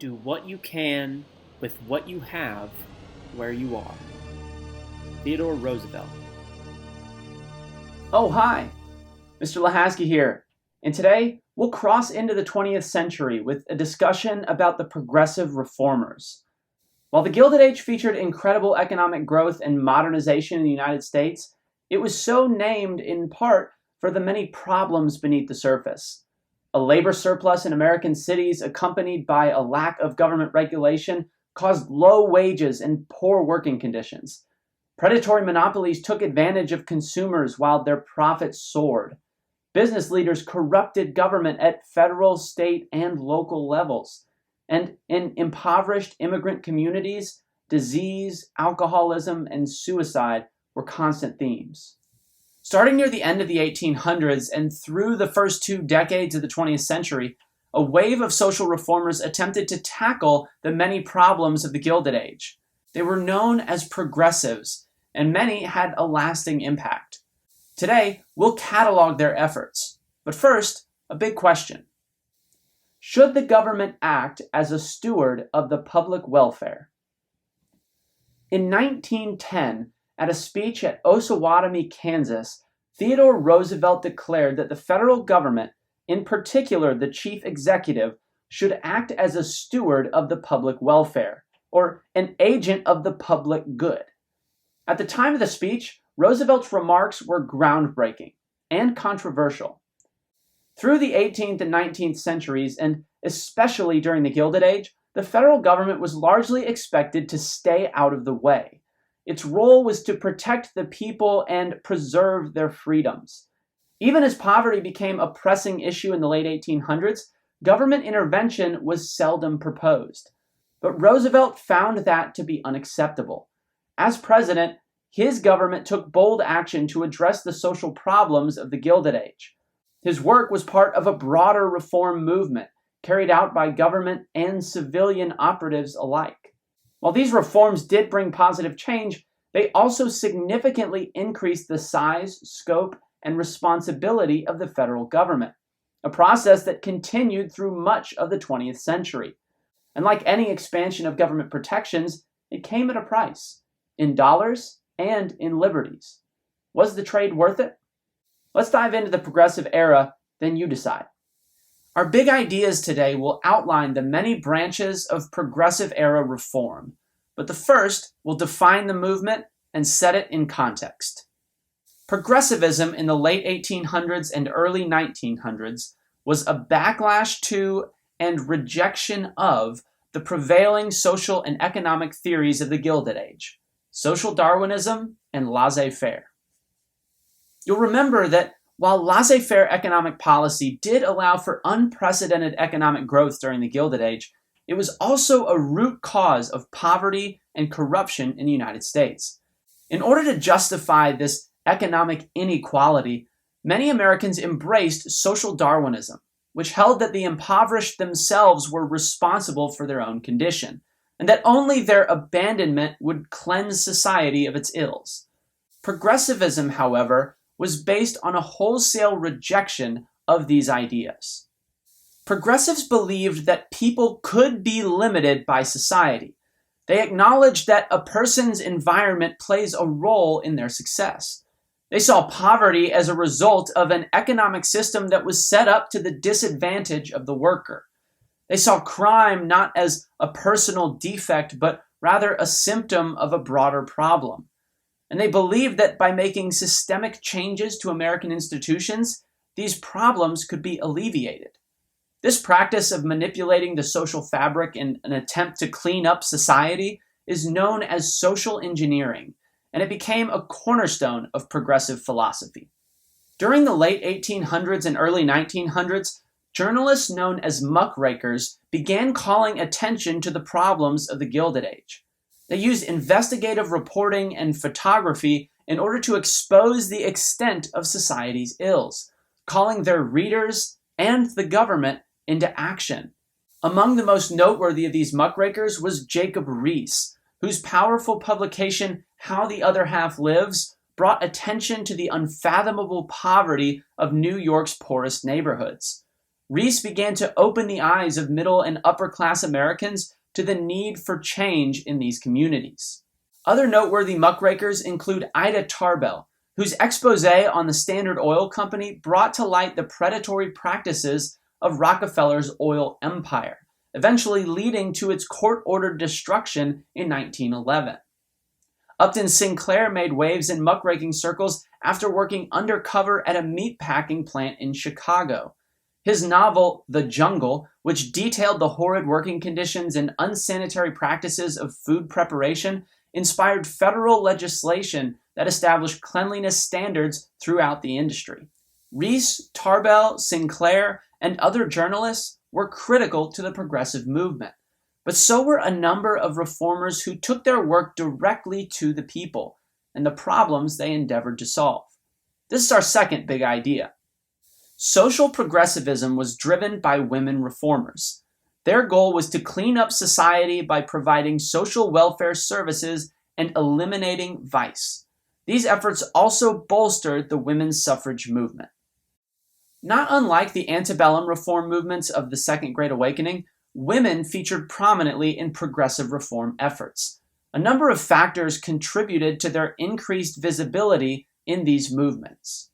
Do what you can with what you have where you are. Theodore Roosevelt. Oh, hi! Mr. Lahasky here, and today we'll cross into the 20th century with a discussion about the progressive reformers. While the Gilded Age featured incredible economic growth and modernization in the United States, it was so named in part for the many problems beneath the surface. A labor surplus in American cities accompanied by a lack of government regulation caused low wages and poor working conditions. Predatory monopolies took advantage of consumers while their profits soared. Business leaders corrupted government at federal, state, and local levels. And in impoverished immigrant communities, disease, alcoholism, and suicide were constant themes. Starting near the end of the 1800s and through the first 2 decades of the 20th century, a wave of social reformers attempted to tackle the many problems of the Gilded Age. They were known as progressives, and many had a lasting impact. Today, we'll catalog their efforts. But first, a big question. Should the government act as a steward of the public welfare? In 1910, at a speech at Osawatomie, Kansas, Theodore Roosevelt declared that the federal government, in particular the chief executive, should act as a steward of the public welfare, or an agent of the public good. At the time of the speech, Roosevelt's remarks were groundbreaking and controversial. Through the 18th and 19th centuries, and especially during the Gilded Age, the federal government was largely expected to stay out of the way. Its role was to protect the people and preserve their freedoms. Even as poverty became a pressing issue in the late 1800s, government intervention was seldom proposed. But Roosevelt found that to be unacceptable. As president, his government took bold action to address the social problems of the Gilded Age. His work was part of a broader reform movement carried out by government and civilian operatives alike. While these reforms did bring positive change, they also significantly increased the size, scope, and responsibility of the federal government, a process that continued through much of the 20th century. And like any expansion of government protections, it came at a price, in dollars and in liberties. Was the trade worth it? Let's dive into the progressive era, then you decide. Our big ideas today will outline the many branches of progressive era reform, but the first will define the movement and set it in context. Progressivism in the late 1800s and early 1900s was a backlash to and rejection of the prevailing social and economic theories of the Gilded Age, social Darwinism and laissez-faire. You'll remember that while laissez-faire economic policy did allow for unprecedented economic growth during the Gilded Age, it was also a root cause of poverty and corruption in the United States. In order to justify this economic inequality, many Americans embraced social Darwinism, which held that the impoverished themselves were responsible for their own condition, and that only their abandonment would cleanse society of its ills. Progressivism, however, was based on a wholesale rejection of these ideas. Progressives believed that people could be limited by society. They acknowledged that a person's environment plays a role in their success. They saw poverty as a result of an economic system that was set up to the disadvantage of the worker. They saw crime not as a personal defect, but rather a symptom of a broader problem. And they believed that by making systemic changes to American institutions, these problems could be alleviated. This practice of manipulating the social fabric in an attempt to clean up society is known as social engineering, and it became a cornerstone of progressive philosophy. During the late 1800s and early 1900s, journalists known as muckrakers began calling attention to the problems of the Gilded Age. They used investigative reporting and photography in order to expose the extent of society's ills, calling their readers and the government into action. Among the most noteworthy of these muckrakers was Jacob Riis, whose powerful publication, How the Other Half Lives, brought attention to the unfathomable poverty of New York's poorest neighborhoods. Reese began to open the eyes of middle and upper class Americans to the need for change in these communities. Other noteworthy muckrakers include Ida Tarbell, whose expose on the Standard Oil Company brought to light the predatory practices of Rockefeller's oil empire, eventually leading to its court-ordered destruction in 1911. Upton Sinclair made waves in muckraking circles after working undercover at a meatpacking plant in Chicago. His novel, The Jungle, which detailed the horrid working conditions and unsanitary practices of food preparation, inspired federal legislation that established cleanliness standards throughout the industry. Reese, Tarbell, Sinclair, and other journalists were critical to the progressive movement, but so were a number of reformers who took their work directly to the people and the problems they endeavored to solve. This is our second big idea. Social progressivism was driven by women reformers. Their goal was to clean up society by providing social welfare services and eliminating vice. These efforts also bolstered the women's suffrage movement. Not unlike the antebellum reform movements of the Second Great Awakening, women featured prominently in progressive reform efforts. A number of factors contributed to their increased visibility in these movements.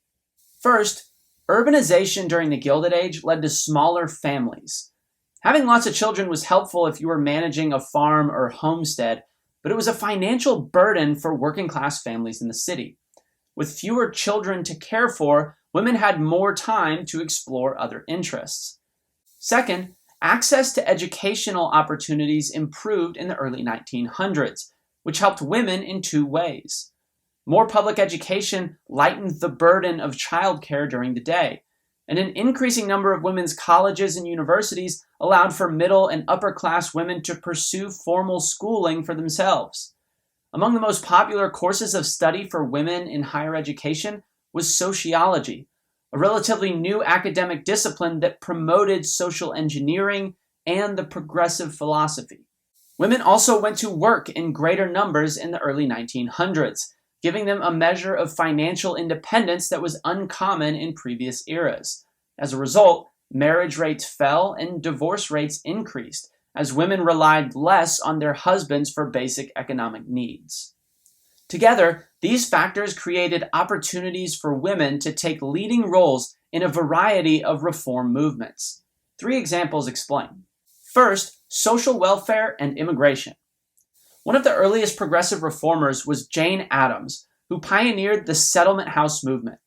First, urbanization during the Gilded Age led to smaller families. Having lots of children was helpful if you were managing a farm or homestead, but it was a financial burden for working-class families in the city. With fewer children to care for, women had more time to explore other interests. Second, access to educational opportunities improved in the early 1900s, which helped women in two ways. More public education lightened the burden of childcare during the day, and an increasing number of women's colleges and universities allowed for middle and upper class women to pursue formal schooling for themselves. Among the most popular courses of study for women in higher education was sociology, a relatively new academic discipline that promoted social engineering and the progressive philosophy. Women also went to work in greater numbers in the early 1900s, giving them a measure of financial independence that was uncommon in previous eras. As a result, marriage rates fell and divorce rates increased, as women relied less on their husbands for basic economic needs. Together, these factors created opportunities for women to take leading roles in a variety of reform movements. 3 examples explain. First, social welfare and immigration. One of the earliest progressive reformers was Jane Addams, who pioneered the settlement house movement.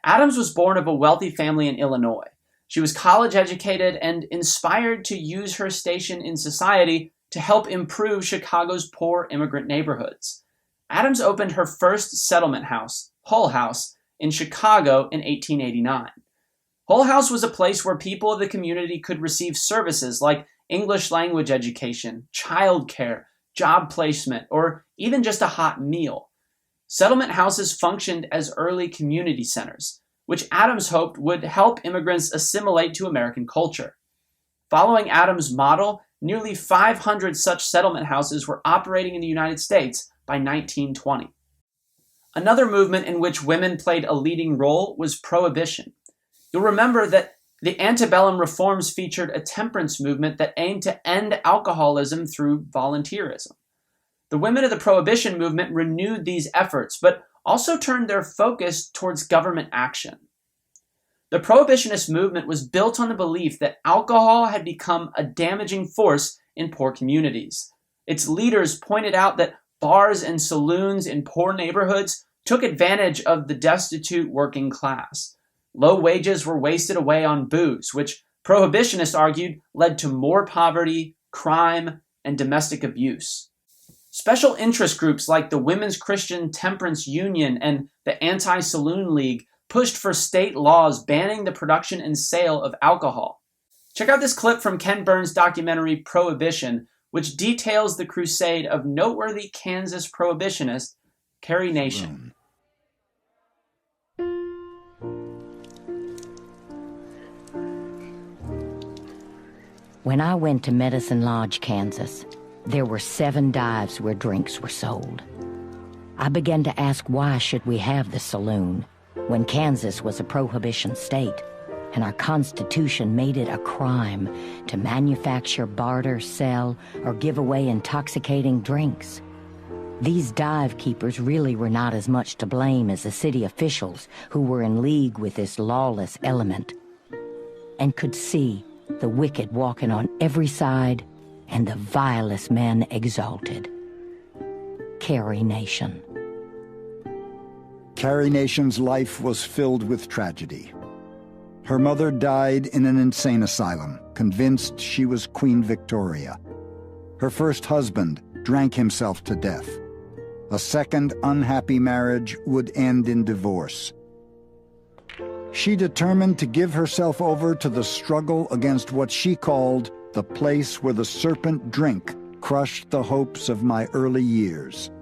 Addams was born of a wealthy family in Illinois. She was college educated and inspired to use her station in society to help improve Chicago's poor immigrant neighborhoods. Addams opened her first settlement house, Hull House, in Chicago in 1889. Hull House was a place where people of the community could receive services like English language education, childcare, job placement, or even just a hot meal. Settlement houses functioned as early community centers, which Addams hoped would help immigrants assimilate to American culture. Following Addams' model, nearly 500 such settlement houses were operating in the United States by 1920. Another movement in which women played a leading role was Prohibition. You'll remember that the antebellum reforms featured a temperance movement that aimed to end alcoholism through volunteerism. The women of the Prohibition movement renewed these efforts, but also turned their focus towards government action. The Prohibitionist movement was built on the belief that alcohol had become a damaging force in poor communities. Its leaders pointed out that bars and saloons in poor neighborhoods took advantage of the destitute working class. Low wages were wasted away on booze, which prohibitionists argued led to more poverty, crime, and domestic abuse. Special interest groups like the Women's Christian Temperance Union and the Anti-Saloon League pushed for state laws banning the production and sale of alcohol. Check out this clip from Ken Burns' documentary Prohibition, which details the crusade of noteworthy Kansas prohibitionist Carrie Nation. When I went to Medicine Lodge, Kansas, there were 7 dives where drinks were sold. I began to ask, why should we have the saloon when Kansas was a prohibition state and our Constitution made it a crime to manufacture, barter, sell, or give away intoxicating drinks. These dive keepers really were not as much to blame as the city officials who were in league with this lawless element and could see the wicked walking on every side and the vilest men exalted. Carrie Nation. Carrie Nation's life was filled with tragedy. Her mother died in an insane asylum, convinced she was Queen Victoria. Her first husband drank himself to death. A second unhappy marriage would end in divorce. She determined to give herself over to the struggle against what she called the place where the serpent drink crushed the hopes of my early years,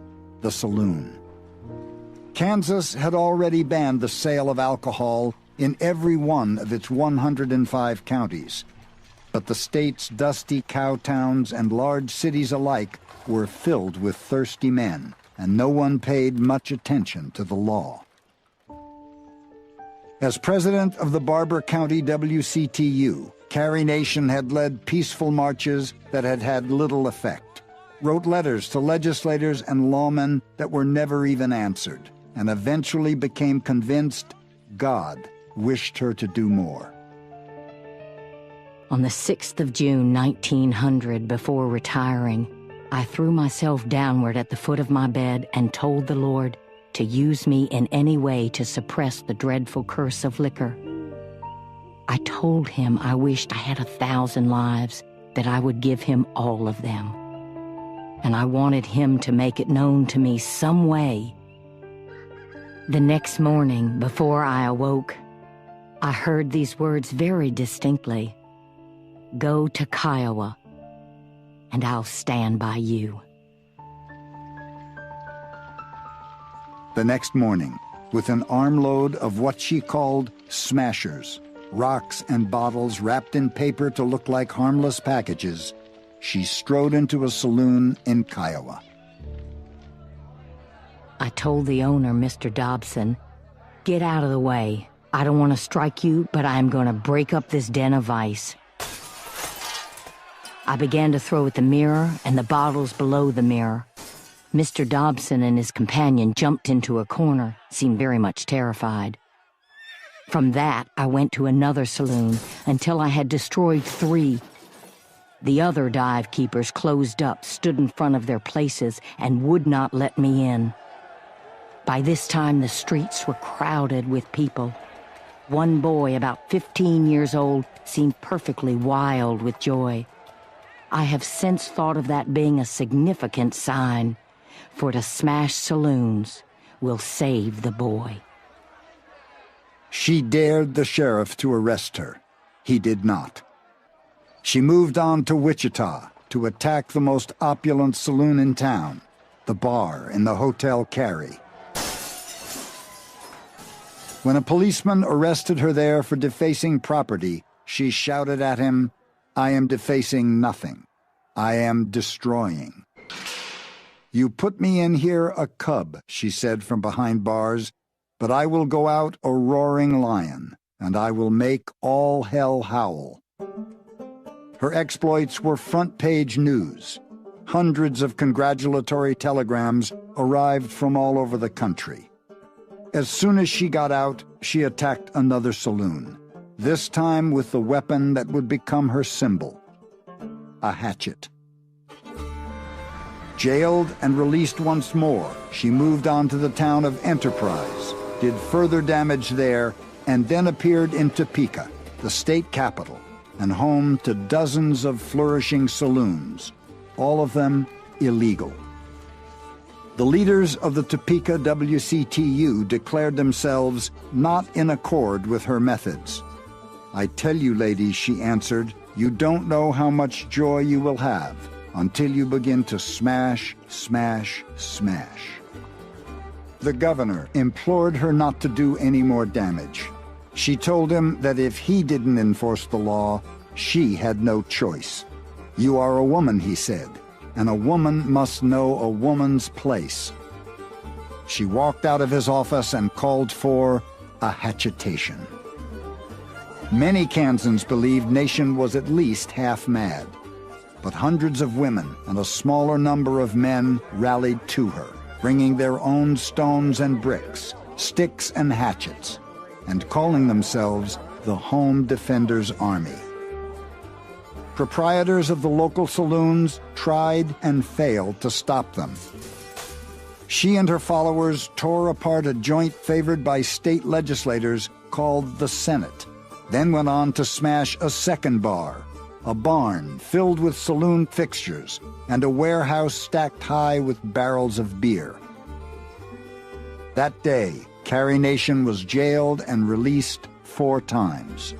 the saloon. Kansas had already banned the sale of alcohol in every one of its 105 counties, but the state's dusty cow towns and large cities alike were filled with thirsty men, and no one paid much attention to the law. As president of the Barber County WCTU, Carrie Nation had led peaceful marches that had had little effect, wrote letters to legislators and lawmen that were never even answered, and eventually became convinced God wished her to do more. On the 6th of June, 1900, before retiring, I threw myself downward at the foot of my bed and told the Lord to use me in any way to suppress the dreadful curse of liquor. I told him I wished I had 1,000 lives, that I would give him all of them. And I wanted him to make it known to me some way. The next morning, before I awoke, I heard these words very distinctly. Go to Kiowa, and I'll stand by you. The next morning, with an armload of what she called smashers, rocks and bottles wrapped in paper to look like harmless packages, she strode into a saloon in Kiowa. I told the owner, Mr. Dobson, get out of the way. I don't want to strike you, but I am going to break up this den of vice. I began to throw at the mirror and the bottles below the mirror. Mr. Dobson and his companion jumped into a corner, seemed very much terrified. From that, I went to another saloon until I had destroyed 3. The other dive keepers closed up, stood in front of their places, and would not let me in. By this time, the streets were crowded with people. One boy, about 15 years old, seemed perfectly wild with joy. I have since thought of that being a significant sign, for to smash saloons will save the boy. She dared the sheriff to arrest her. He did not. She moved on to Wichita to attack the most opulent saloon in town, the bar in the Hotel Carrie. When a policeman arrested her there for defacing property, she shouted at him, I am defacing nothing. I am destroying. You put me in here a cub, she said from behind bars, but I will go out a roaring lion, and I will make all hell howl. Her exploits were front-page news. Hundreds of congratulatory telegrams arrived from all over the country. As soon as she got out, she attacked another saloon, this time with the weapon that would become her symbol, a hatchet. Jailed and released once more, she moved on to the town of Enterprise, did further damage there, and then appeared in Topeka, the state capital, and home to dozens of flourishing saloons, all of them illegal. The leaders of the Topeka WCTU declared themselves not in accord with her methods. I tell you, ladies, she answered, you don't know how much joy you will have until you begin to smash, smash, smash. The governor implored her not to do any more damage. She told him that if he didn't enforce the law, she had no choice. You are a woman, he said, and a woman must know a woman's place. She walked out of his office and called for a hatchetation. Many Kansans believed Nation was at least half mad. But hundreds of women and a smaller number of men rallied to her, bringing their own stones and bricks, sticks and hatchets, and calling themselves the Home Defenders Army. Proprietors of the local saloons tried and failed to stop them. She and her followers tore apart a joint favored by state legislators called the Senate, then went on to smash a second bar, a barn filled with saloon fixtures, and a warehouse stacked high with barrels of beer. That day, Carrie Nation was jailed and released 4 times.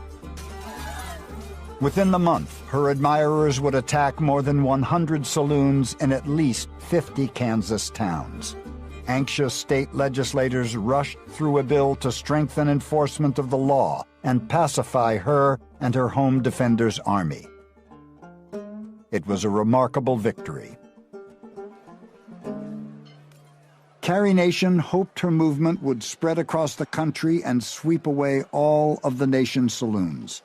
Within the month, her admirers would attack more than 100 saloons in at least 50 Kansas towns. Anxious state legislators rushed through a bill to strengthen enforcement of the law and pacify her and her Home Defenders Army. It was a remarkable victory. Carrie Nation hoped her movement would spread across the country and sweep away all of the nation's saloons.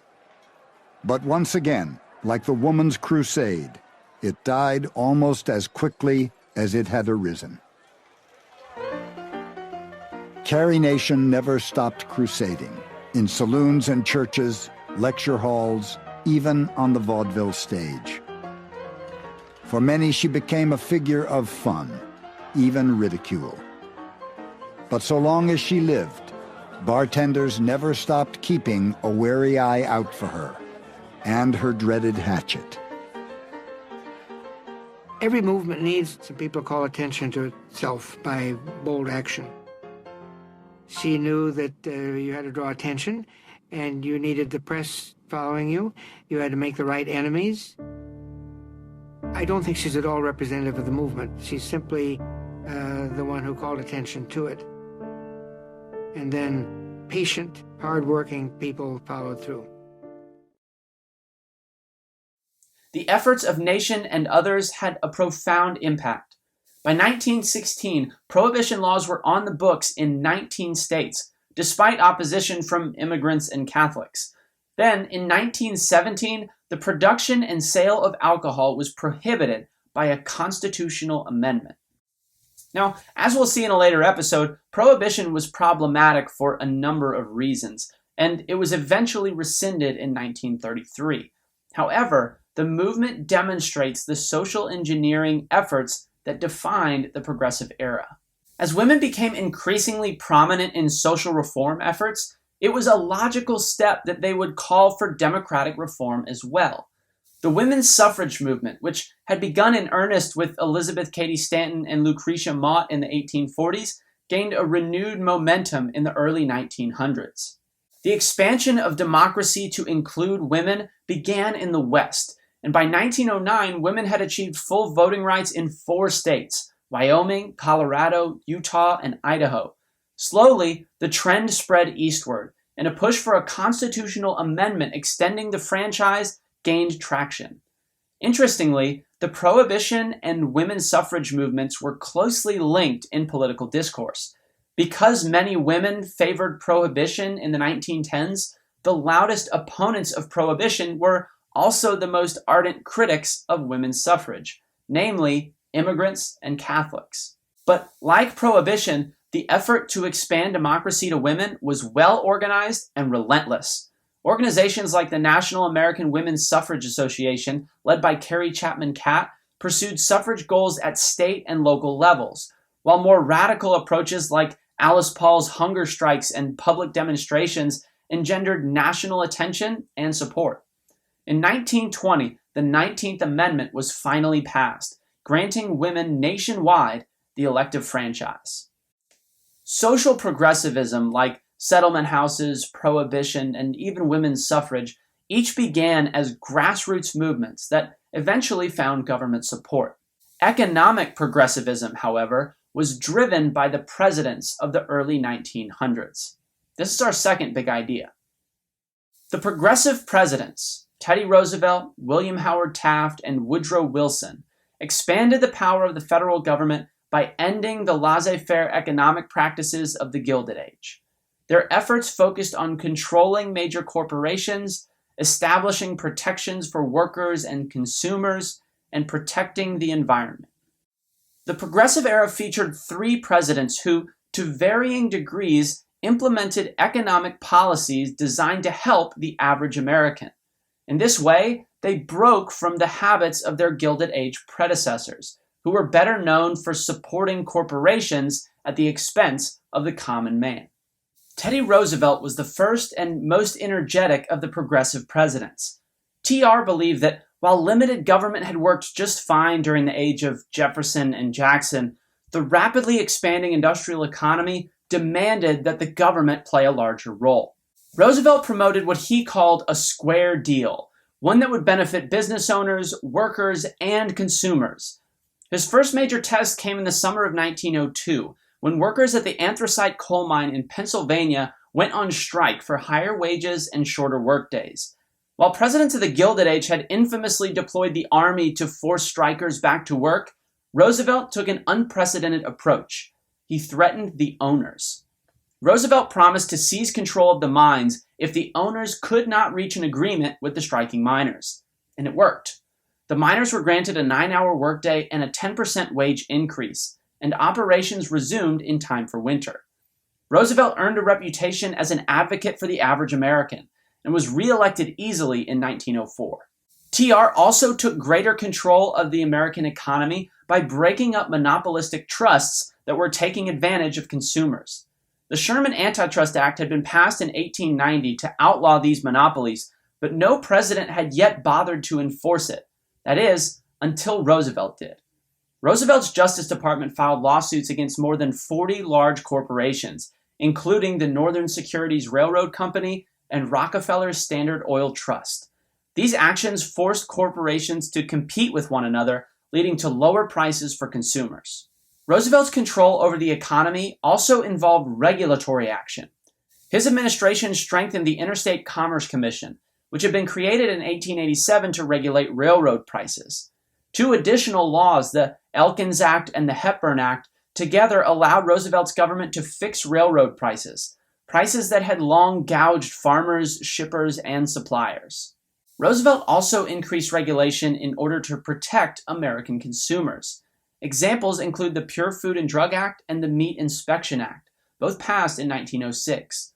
But once again, like the Woman's Crusade, it died almost as quickly as it had arisen. Carrie Nation never stopped crusading, in saloons and churches, lecture halls, even on the vaudeville stage. For many, she became a figure of fun, even ridicule. But so long as she lived, bartenders never stopped keeping a wary eye out for her and her dreaded hatchet. Every movement needs some people call attention to itself by bold action. She knew that you had to draw attention, and you needed the press following you. You had to make the right enemies. I don't think she's at all representative of the movement. She's simply the one who called attention to it. And then patient, hard-working people followed through. The efforts of Nation and others had a profound impact. By 1916, prohibition laws were on the books in 19 states, despite opposition from immigrants and Catholics. Then, in 1917, the production and sale of alcohol was prohibited by a constitutional amendment. Now, as we'll see in a later episode, prohibition was problematic for a number of reasons, and it was eventually rescinded in 1933. However, the movement demonstrates the social engineering efforts that defined the progressive era. As women became increasingly prominent in social reform efforts, it was a logical step that they would call for democratic reform as well. The women's suffrage movement, which had begun in earnest with Elizabeth Cady Stanton and Lucretia Mott in the 1840s, gained a renewed momentum in the early 1900s. The expansion of democracy to include women began in the West, and by 1909, women had achieved full voting rights in 4 states: Wyoming, Colorado, Utah, and Idaho. Slowly, the trend spread eastward, and a push for a constitutional amendment extending the franchise gained traction. Interestingly, the prohibition and women's suffrage movements were closely linked in political discourse. Because many women favored prohibition in the 1910s, the loudest opponents of prohibition were also the most ardent critics of women's suffrage, namely immigrants and Catholics. But like prohibition, the effort to expand democracy to women was well organized and relentless. Organizations like the National American Women's Suffrage Association, led by Carrie Chapman Catt, pursued suffrage goals at state and local levels, while more radical approaches like Alice Paul's hunger strikes and public demonstrations engendered national attention and support. In 1920, the 19th Amendment was finally passed, granting women nationwide the elective franchise. Social progressivism, like settlement houses, prohibition, and even women's suffrage, each began as grassroots movements that eventually found government support. Economic progressivism, however, was driven by the presidents of the early 1900s. This is our second big idea. The progressive presidents, Teddy Roosevelt, William Howard Taft, and Woodrow Wilson, expanded the power of the federal government by ending the laissez-faire economic practices of the Gilded Age. Their efforts focused on controlling major corporations, establishing protections for workers and consumers, and protecting the environment. The Progressive Era featured 3 presidents who, to varying degrees, implemented economic policies designed to help the average American. In this way, they broke from the habits of their Gilded Age predecessors, who were better known for supporting corporations at the expense of the common man. Teddy Roosevelt was the first and most energetic of the progressive presidents. TR believed that while limited government had worked just fine during the age of Jefferson and Jackson, the rapidly expanding industrial economy demanded that the government play a larger role. Roosevelt promoted what he called a square deal, one that would benefit business owners, workers, and consumers. His first major test came in the summer of 1902, when workers at the anthracite coal mine in Pennsylvania went on strike for higher wages and shorter workdays. While presidents of the Gilded Age had infamously deployed the army to force strikers back to work, Roosevelt took an unprecedented approach. He threatened the owners. Roosevelt promised to seize control of the mines if the owners could not reach an agreement with the striking miners. And it worked. The miners were granted a 9-hour workday and a 10% wage increase, and operations resumed in time for winter. Roosevelt earned a reputation as an advocate for the average American and was re-elected easily in 1904. TR also took greater control of the American economy by breaking up monopolistic trusts that were taking advantage of consumers. The Sherman Antitrust Act had been passed in 1890 to outlaw these monopolies, but no president had yet bothered to enforce it. That is, until Roosevelt did. Roosevelt's Justice Department filed lawsuits against more than 40 large corporations, including the Northern Securities Railroad Company and Rockefeller's Standard Oil Trust. These actions forced corporations to compete with one another, leading to lower prices for consumers. Roosevelt's control over the economy also involved regulatory action. His administration strengthened the Interstate Commerce Commission, which had been created in 1887 to regulate railroad prices. 2 additional laws, the Elkins Act and the Hepburn Act, together allowed Roosevelt's government to fix railroad prices, prices that had long gouged farmers, shippers, and suppliers. Roosevelt also increased regulation in order to protect American consumers. Examples include the Pure Food and Drug Act and the Meat Inspection Act, both passed in 1906.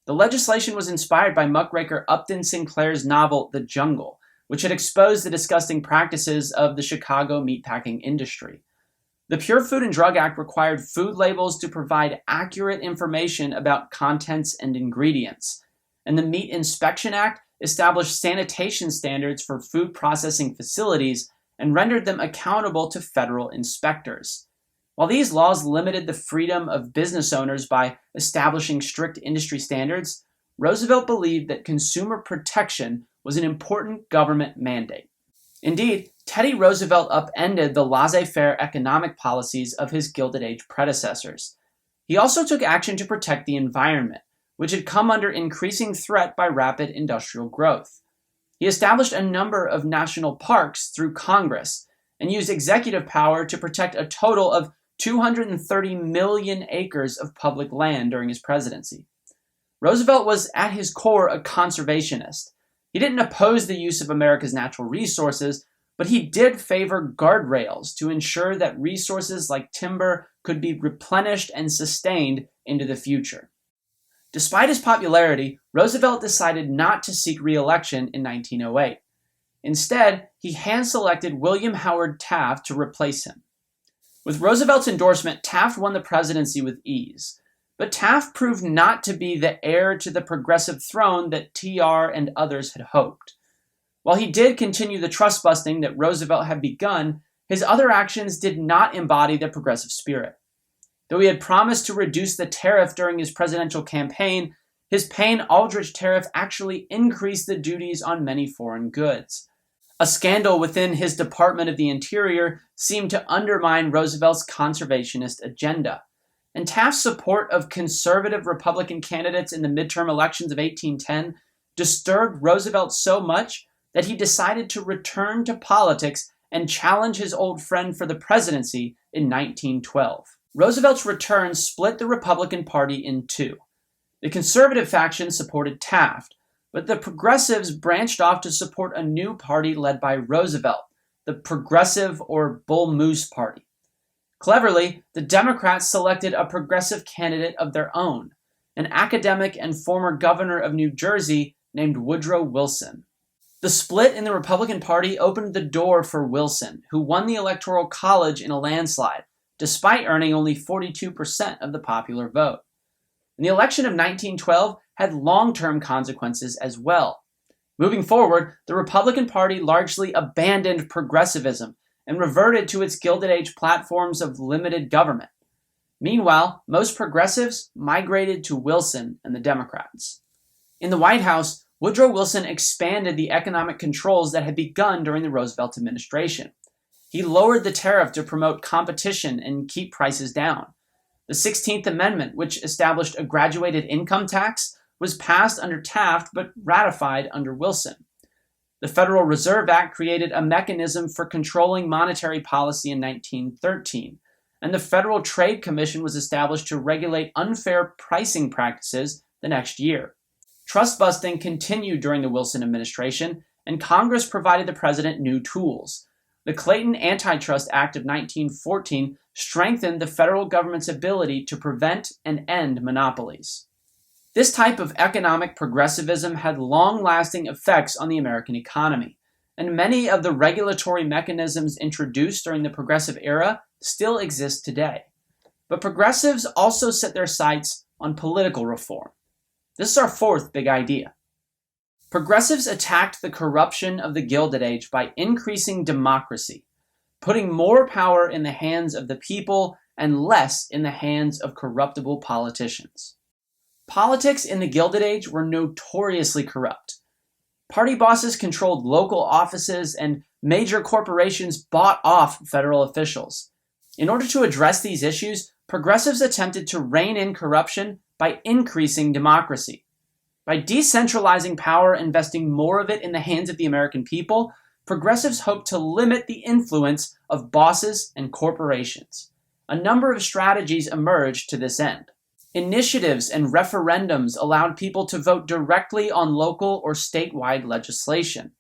The legislation was inspired by muckraker Upton Sinclair's novel The Jungle, which had exposed the disgusting practices of the Chicago meatpacking industry. The Pure Food and Drug Act required food labels to provide accurate information about contents and ingredients, and the Meat Inspection Act established sanitation standards for food processing facilities and rendered them accountable to federal inspectors. While these laws limited the freedom of business owners by establishing strict industry standards, Roosevelt believed that consumer protection was an important government mandate. Indeed, Teddy Roosevelt upended the laissez-faire economic policies of his Gilded Age predecessors. He also took action to protect the environment, which had come under increasing threat by rapid industrial growth. He established a number of national parks through Congress and used executive power to protect a total of 230 million acres of public land during his presidency. Roosevelt was at his core a conservationist. He didn't oppose the use of America's natural resources, but he did favor guardrails to ensure that resources like timber could be replenished and sustained into the future. Despite his popularity, Roosevelt decided not to seek re-election in 1908. Instead, he hand-selected William Howard Taft to replace him. With Roosevelt's endorsement, Taft won the presidency with ease. But Taft proved not to be the heir to the progressive throne that TR and others had hoped. While he did continue the trust-busting that Roosevelt had begun, his other actions did not embody the progressive spirit. Though he had promised to reduce the tariff during his presidential campaign, his Payne-Aldrich tariff actually increased the duties on many foreign goods. A scandal within his Department of the Interior seemed to undermine Roosevelt's conservationist agenda. And Taft's support of conservative Republican candidates in the midterm elections of 1810 disturbed Roosevelt so much that he decided to return to politics and challenge his old friend for the presidency in 1912. Roosevelt's return split the Republican Party in two. The conservative faction supported Taft, but the progressives branched off to support a new party led by Roosevelt, the Progressive or Bull Moose Party. Cleverly, the Democrats selected a progressive candidate of their own, an academic and former governor of New Jersey named Woodrow Wilson. The split in the Republican Party opened the door for Wilson, who won the Electoral College in a landslide, despite earning only 42% of the popular vote. And the election of 1912 had long-term consequences as well. Moving forward, the Republican Party largely abandoned progressivism and reverted to its Gilded Age platforms of limited government. Meanwhile, most progressives migrated to Wilson and the Democrats. In the White House, Woodrow Wilson expanded the economic controls that had begun during the Roosevelt administration. He lowered the tariff to promote competition and keep prices down. The 16th Amendment, which established a graduated income tax, was passed under Taft but ratified under Wilson. The Federal Reserve Act created a mechanism for controlling monetary policy in 1913, and the Federal Trade Commission was established to regulate unfair pricing practices the next year. Trust busting continued during the Wilson administration, and Congress provided the president new tools. The Clayton Antitrust Act of 1914 strengthened the federal government's ability to prevent and end monopolies. This type of economic progressivism had long-lasting effects on the American economy, and many of the regulatory mechanisms introduced during the progressive era still exist today. But progressives also set their sights on political reform. This is our fourth big idea. Progressives attacked the corruption of the Gilded Age by increasing democracy, putting more power in the hands of the people and less in the hands of corruptible politicians. Politics in the Gilded Age were notoriously corrupt. Party bosses controlled local offices, and major corporations bought off federal officials. In order to address these issues, progressives attempted to rein in corruption by increasing democracy. By decentralizing power and investing more of it in the hands of the American people, progressives hoped to limit the influence of bosses and corporations. A number of strategies emerged to this end. Initiatives and referendums allowed people to vote directly on local or statewide legislation.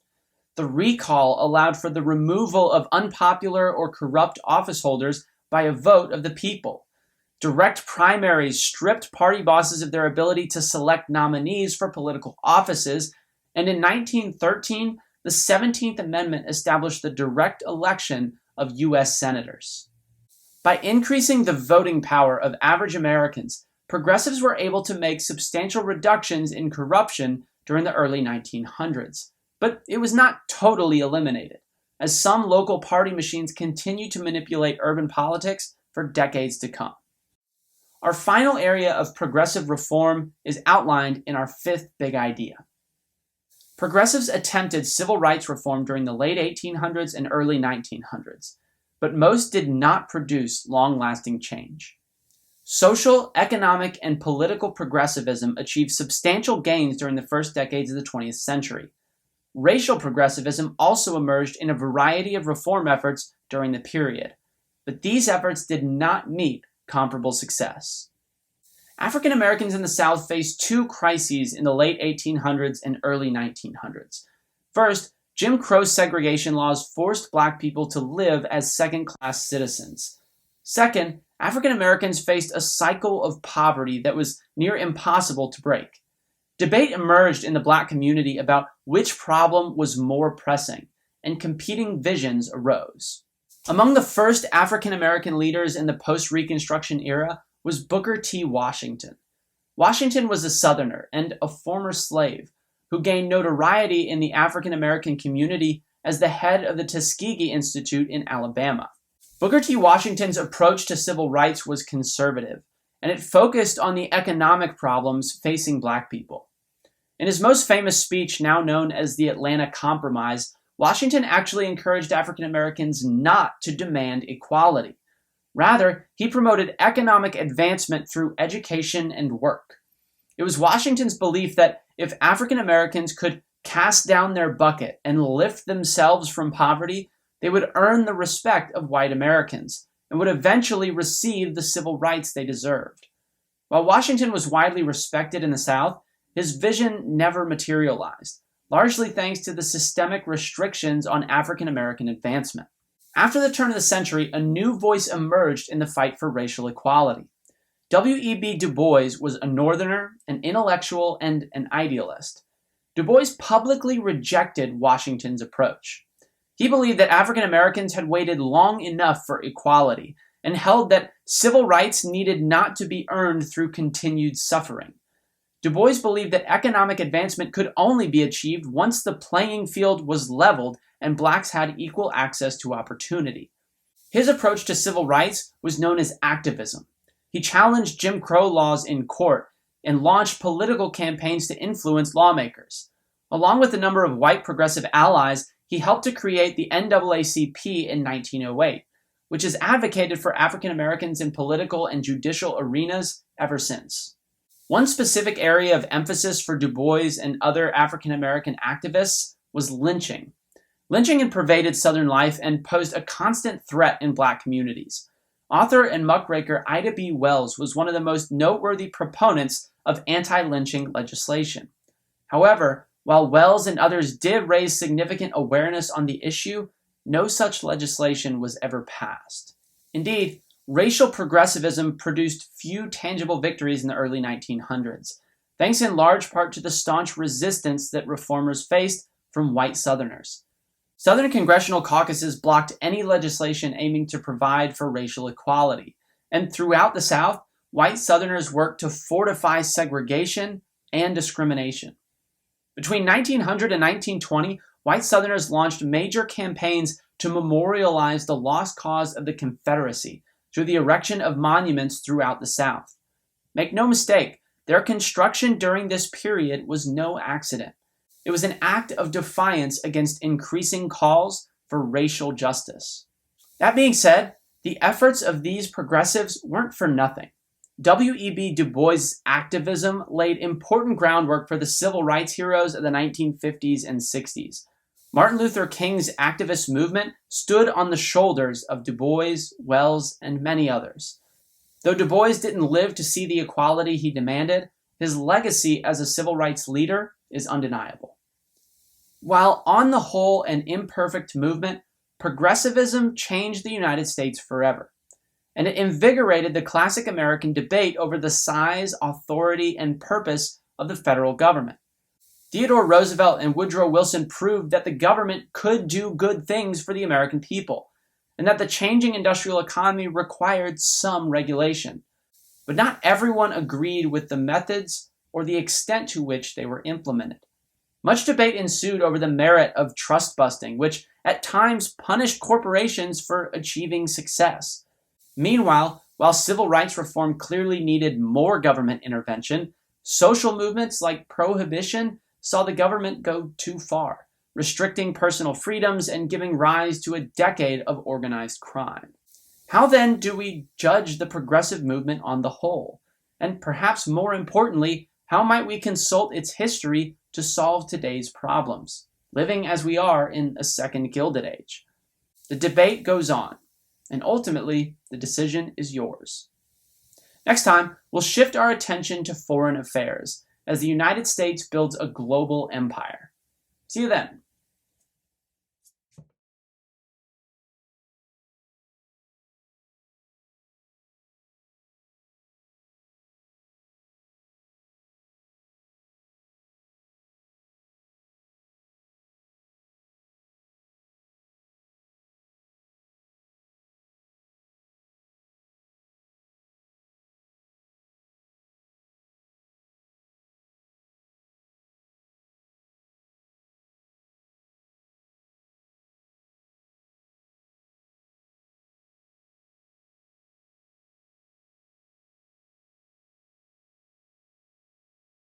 The recall allowed for the removal of unpopular or corrupt office holders by a vote of the people. Direct primaries stripped party bosses of their ability to select nominees for political offices, and in 1913, the 17th Amendment established the direct election of U.S. senators. By increasing the voting power of average Americans, progressives were able to make substantial reductions in corruption during the early 1900s. But it was not totally eliminated, as some local party machines continued to manipulate urban politics for decades to come. Our final area of progressive reform is outlined in our fifth big idea. Progressives attempted civil rights reform during the late 1800s and early 1900s, but most did not produce long-lasting change. Social, economic, and political progressivism achieved substantial gains during the first decades of the 20th century. Racial progressivism also emerged in a variety of reform efforts during the period, but these efforts did not meet comparable success. African Americans in the South faced two crises in the late 1800s and early 1900s. First, Jim Crow's segregation laws forced Black people to live as second-class citizens. Second, African Americans faced a cycle of poverty that was near impossible to break. Debate emerged in the Black community about which problem was more pressing, and competing visions arose. Among the first African American leaders in the post-Reconstruction era was Booker T. Washington. Washington was a Southerner and a former slave who gained notoriety in the African American community as the head of the Tuskegee Institute in Alabama. Booker T. Washington's approach to civil rights was conservative, and it focused on the economic problems facing Black people. In his most famous speech, now known as the Atlanta Compromise, Washington actually encouraged African Americans not to demand equality. Rather, he promoted economic advancement through education and work. It was Washington's belief that if African Americans could cast down their bucket and lift themselves from poverty, they would earn the respect of white Americans and would eventually receive the civil rights they deserved. While Washington was widely respected in the South, his vision never materialized, largely thanks to the systemic restrictions on African American advancement. After the turn of the century, a new voice emerged in the fight for racial equality. W.E.B. Du Bois was a Northerner, an intellectual, and an idealist. Du Bois publicly rejected Washington's approach. He believed that African Americans had waited long enough for equality and held that civil rights needed not to be earned through continued suffering. Du Bois believed that economic advancement could only be achieved once the playing field was leveled and blacks had equal access to opportunity. His approach to civil rights was known as activism. He challenged Jim Crow laws in court and launched political campaigns to influence lawmakers. Along with a number of white progressive allies, he helped to create the NAACP in 1908, which has advocated for African Americans in political and judicial arenas ever since. One specific area of emphasis for Du Bois and other African American activists was lynching. Lynching had pervaded Southern life and posed a constant threat in black communities. Author and muckraker Ida B. Wells was one of the most noteworthy proponents of anti-lynching legislation. However, while Wells and others did raise significant awareness on the issue, no such legislation was ever passed. Indeed, racial progressivism produced few tangible victories in the early 1900s, thanks in large part to the staunch resistance that reformers faced from white Southerners. Southern congressional caucuses blocked any legislation aiming to provide for racial equality, and throughout the South, white Southerners worked to fortify segregation and discrimination. Between 1900 and 1920, white Southerners launched major campaigns to memorialize the lost cause of the Confederacy through the erection of monuments throughout the South. Make no mistake, their construction during this period was no accident. It was an act of defiance against increasing calls for racial justice. That being said, the efforts of these progressives weren't for nothing. W.E.B. Du Bois' activism laid important groundwork for the civil rights heroes of the 1950s and 60s. Martin Luther King's activist movement stood on the shoulders of Du Bois, Wells, and many others. Though Du Bois didn't live to see the equality he demanded, his legacy as a civil rights leader is undeniable. While on the whole an imperfect movement, progressivism changed the United States forever, and it invigorated the classic American debate over the size, authority, and purpose of the federal government. Theodore Roosevelt and Woodrow Wilson proved that the government could do good things for the American people, and that the changing industrial economy required some regulation. But not everyone agreed with the methods or the extent to which they were implemented. Much debate ensued over the merit of trust busting, which at times punished corporations for achieving success. Meanwhile, while civil rights reform clearly needed more government intervention, social movements like prohibition saw the government go too far, restricting personal freedoms and giving rise to a decade of organized crime. How then do we judge the progressive movement on the whole? And perhaps more importantly, how might we consult its history to solve today's problems, living as we are in a second Gilded Age? The debate goes on, and ultimately, the decision is yours. Next time, we'll shift our attention to foreign affairs as the United States builds a global empire. See you then.